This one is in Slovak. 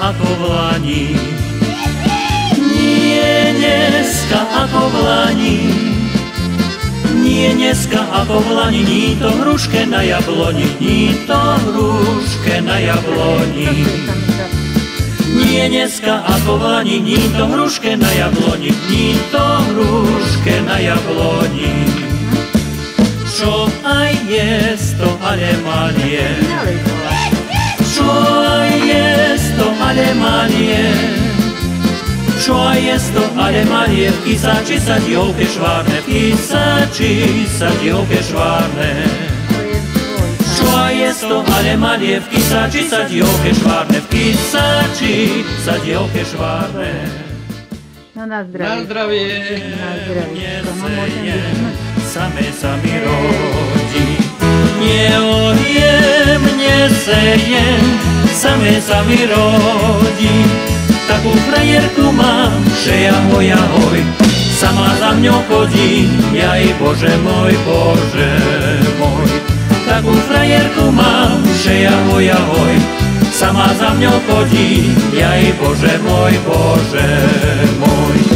ako v lani. Nie dneska ako v lani. Nie dneska ako v lani, ní to hruške na jabloni, ní to hruške na jabloni. Nie dneska ako v lani, ní to hruške na jabloni, ní to hruške na jabloni. Čo aj jest to, ale malie. Čo aj jest to, ale malie. Čo aj jest to, ale malie. V kysači sa dievke švárne, v kysači sa dievke švárne. Čo aj jest to, ale malie. V kysači sa dievke švárne, v kysači sa dievke švárne. No na zdravie. Na zdravie. Na zdravie. Same sa mi rodí. Neojem, nesejem, same sa mi rodí. Takú frajerku mám, že ahoj, ahoj, sama za mňou chodí, jaj Bože môj, Bože môj. Takú frajerku mám, že ahoj, ahoj, sama za mňou chodí, jaj Bože môj, Bože môj.